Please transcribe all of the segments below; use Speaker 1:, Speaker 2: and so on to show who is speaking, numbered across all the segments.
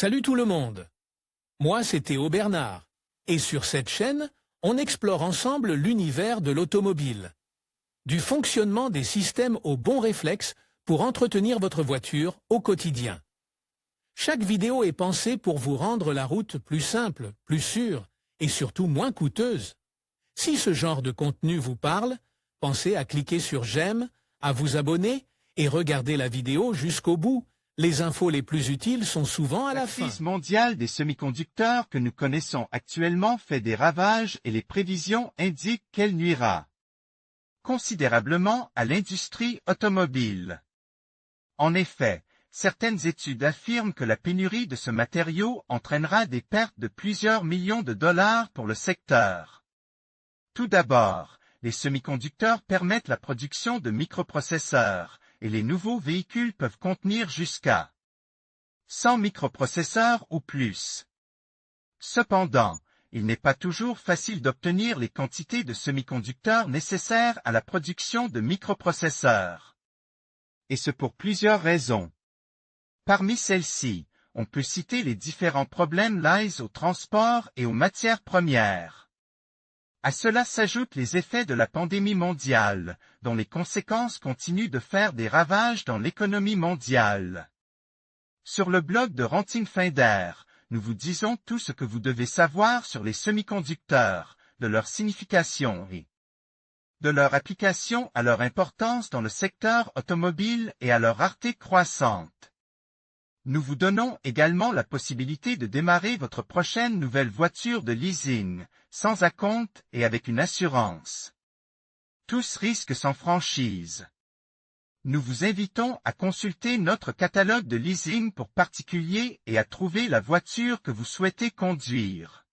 Speaker 1: Salut tout le monde. Moi, c'est Théo Bernard. Et sur cette chaîne, on explore ensemble l'univers de l'automobile. Du fonctionnement des systèmes aux bons réflexes pour entretenir votre voiture au quotidien. Chaque vidéo est pensée pour vous rendre la route plus simple, plus sûre et surtout moins coûteuse. Si ce genre de contenu vous parle, pensez à cliquer sur j'aime, à vous abonner et regarder la vidéo jusqu'au bout. Les infos les plus utiles sont souvent à la fin.
Speaker 2: La crise mondiale des semi-conducteurs que nous connaissons actuellement fait des ravages et les prévisions indiquent qu'elle nuira considérablement à l'industrie automobile. En effet, certaines études affirment que la pénurie de ce matériau entraînera des pertes de plusieurs millions de dollars pour le secteur. Tout d'abord, les semi-conducteurs permettent la production de microprocesseurs, et les nouveaux véhicules peuvent contenir jusqu'à 100 microprocesseurs ou plus. Cependant, il n'est pas toujours facile d'obtenir les quantités de semi-conducteurs nécessaires à la production de microprocesseurs. Et ce pour plusieurs raisons. Parmi celles-ci, on peut citer les différents problèmes liés au transport et aux matières premières. À cela s'ajoutent les effets de la pandémie mondiale, dont les conséquences continuent de faire des ravages dans l'économie mondiale. Sur le blog de Renting Finder, nous vous disons tout ce que vous devez savoir sur les semi-conducteurs, de leur signification et de leur application à leur importance dans le secteur automobile et à leur rareté croissante. Nous vous donnons également la possibilité de démarrer votre prochaine nouvelle voiture de leasing, sans acompte et avec une assurance. Tous risques sans franchise. Nous vous invitons à consulter notre catalogue de leasing pour particuliers et à trouver la voiture que vous souhaitez conduire.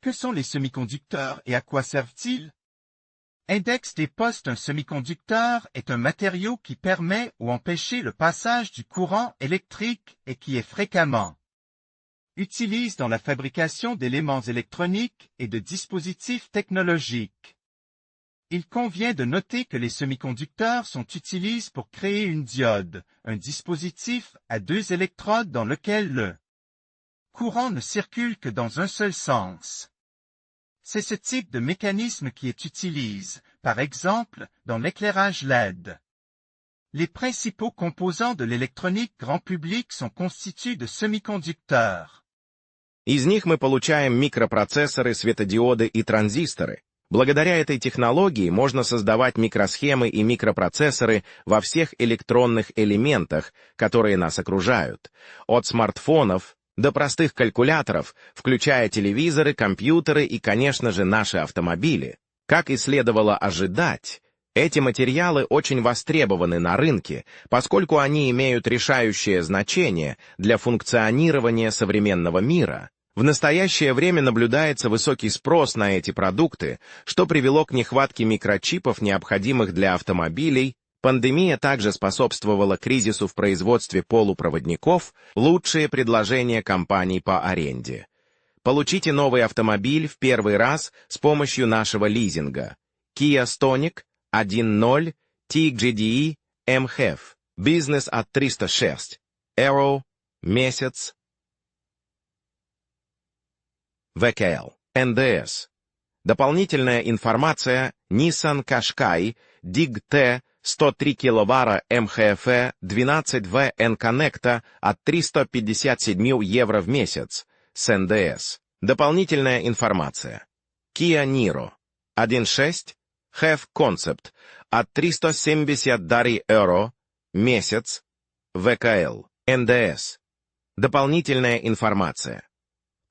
Speaker 2: Que sont les semi-conducteurs et à quoi servent-ils? Index des postes. Un semi-conducteur est un matériau qui permet ou empêche le passage du courant électrique et qui est fréquemment utilisé dans la fabrication d'éléments électroniques et de dispositifs technologiques. Il convient de noter que les semi-conducteurs sont utilisés pour créer une diode, un dispositif à deux électrodes dans lequel le courant ne circule que dans un seul sens. C'est ce type de mécanisme qui est utilisé, par exemple, dans l'éclairage LED. Les principaux composants de l'électronique grand public sont constitués de semi-conducteurs.
Speaker 3: Из них мы получаем микропроцессоры, светодиоды и транзисторы. Благодаря этой технологии можно создавать микросхемы и микропроцессоры во всех электронных элементах, которые нас окружают, от смартфонов до простых калькуляторов, включая телевизоры, компьютеры и, конечно же, наши автомобили. Как и следовало ожидать, эти материалы очень востребованы на рынке, поскольку они имеют решающее значение для функционирования современного мира. В настоящее время наблюдается высокий спрос на эти продукты, что привело к нехватке микрочипов, необходимых для автомобилей. Пандемия также способствовала кризису в производстве полупроводников, лучшие предложения компаний по аренде. Получите новый автомобиль в первый раз с помощью нашего лизинга. Kia Stonic 1.0 TGDE MHEV. Бизнес от 306. Arrow. Месяц. ВКЛ. НДС. Дополнительная информация. Nissan Qashqai DIG-T 103 киловара МХФ 12В N-Connect от 357 евро в месяц с НДС. Дополнительная информация. Kia Niro 1.6 HEV Concept от 370 евро месяц ВКЛ. НДС. Дополнительная информация.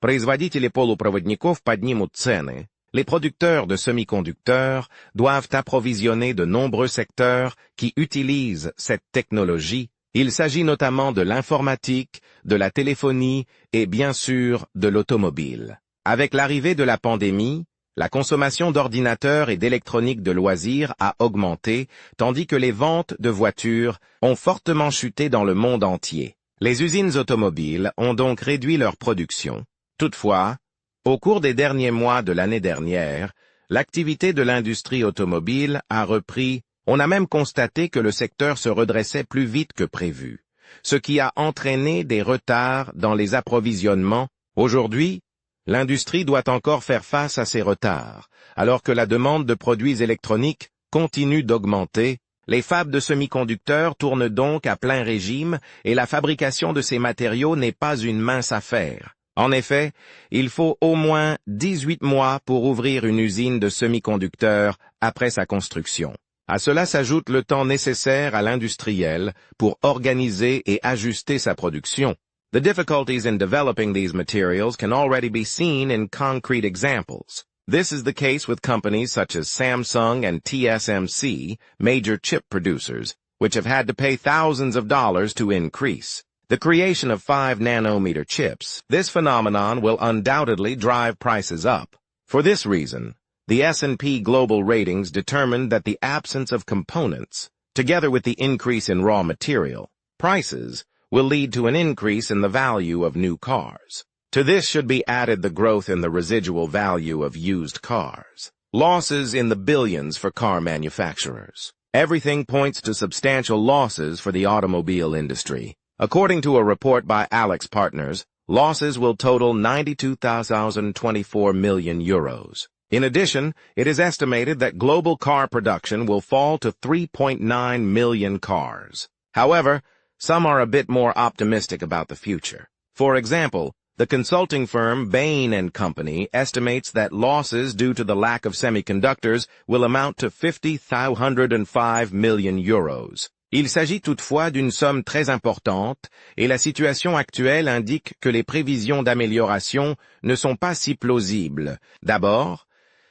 Speaker 3: Производители полупроводников поднимут цены. Les producteurs de semi-conducteurs doivent approvisionner de nombreux secteurs qui utilisent cette technologie. Il s'agit notamment de l'informatique, de la téléphonie et bien sûr de l'automobile. Avec l'arrivée de la pandémie, la consommation d'ordinateurs et d'électronique de loisirs a augmenté, tandis que les ventes de voitures ont fortement chuté dans le monde entier. Les usines automobiles ont donc réduit leur production. Toutefois, au cours des derniers mois de l'année dernière, l'activité de l'industrie automobile a repris. On a même constaté que le secteur se redressait plus vite que prévu. ce qui a entraîné des retards dans les approvisionnements. Aujourd'hui, l'industrie doit encore faire face à ces retards, alors que la demande de produits électroniques continue d'augmenter. Les fabs de semi-conducteurs tournent donc à plein régime et la fabrication de ces matériaux n'est pas une mince affaire. En effet, il faut au moins 18 mois pour ouvrir une usine de semi-conducteurs après sa construction. À cela s'ajoute le temps nécessaire à l'industriel pour organiser et ajuster sa production. The difficulties in developing these materials can already be seen in concrete examples. This is the case with companies such as Samsung and TSMC, major chip producers, which have had to pay thousands of dollars to increase the creation of 5-nanometer chips. This phenomenon will undoubtedly drive prices up. For this reason, the S&P Global Ratings determined that the absence of components, together with the increase in raw material prices, will lead to an increase in the value of new cars. To this should be added the growth in the residual value of used cars. Losses in the billions for car manufacturers. Everything points to substantial losses for the automobile industry. According to a report by Alex Partners, losses will total 92,024 million euros. In addition, it is estimated that global car production will fall to 3.9 million cars. However, some are a bit more optimistic about the future. For example, the consulting firm Bain & Company estimates that losses due to the lack of semiconductors will amount to 50,105 million euros. Il s'agit toutefois d'une somme très importante et la situation actuelle indique que les prévisions d'amélioration ne sont pas si plausibles. D'abord,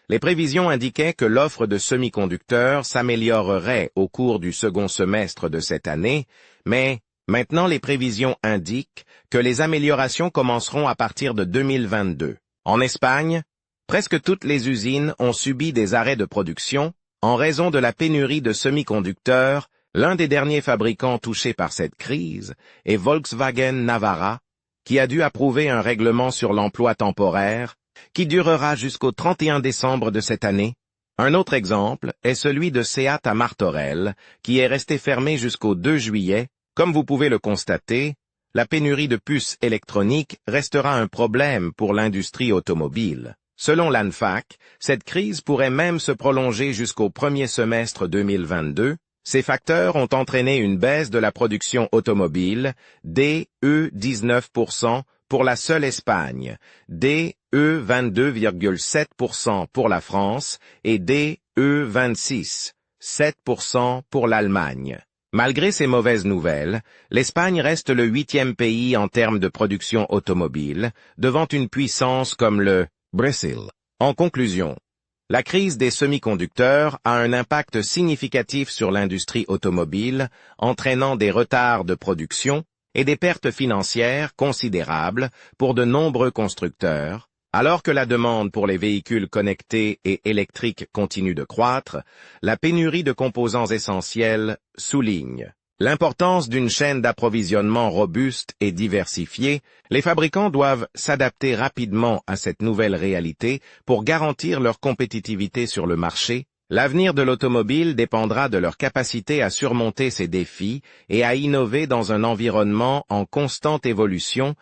Speaker 3: les prévisions indiquaient que l'offre de semi-conducteurs s'améliorerait au cours du second semestre de cette année, mais maintenant les prévisions indiquent que les améliorations commenceront à partir de 2022. En Espagne, presque toutes les usines ont subi des arrêts de production en raison de la pénurie de semi-conducteurs. L'un des derniers fabricants touchés par cette crise est Volkswagen Navarra, qui a dû approuver un règlement sur l'emploi temporaire qui durera jusqu'au 31 décembre de cette année. Un autre exemple est celui de Seat à Martorell, qui est resté fermé jusqu'au 2 juillet. Comme vous pouvez le constater, la pénurie de puces électroniques restera un problème pour l'industrie automobile. Selon l'ANFAC, cette crise pourrait même se prolonger jusqu'au premier semestre 2022. Ces facteurs ont entraîné une baisse de la production automobile d'E 19% pour la seule Espagne, d'E 22,7% pour la France et d'E 26,7% pour l'Allemagne. Malgré ces mauvaises nouvelles, l'Espagne reste le 8e pays en termes de production automobile, devant une puissance comme le Brésil. En conclusion, la crise des semi-conducteurs a un impact significatif sur l'industrie automobile, entraînant des retards de production et des pertes financières considérables pour de nombreux constructeurs. Alors que la demande pour les véhicules connectés et électriques continue de croître, la pénurie de composants essentiels souligne l'importance d'une chaîne d'approvisionnement robuste et diversifiée. Les fabricants doivent s'adapter rapidement à cette nouvelle réalité pour garantir leur compétitivité sur le marché. L'avenir de l'automobile dépendra de leur capacité à surmonter ces défis et à innover dans un environnement en constante évolution.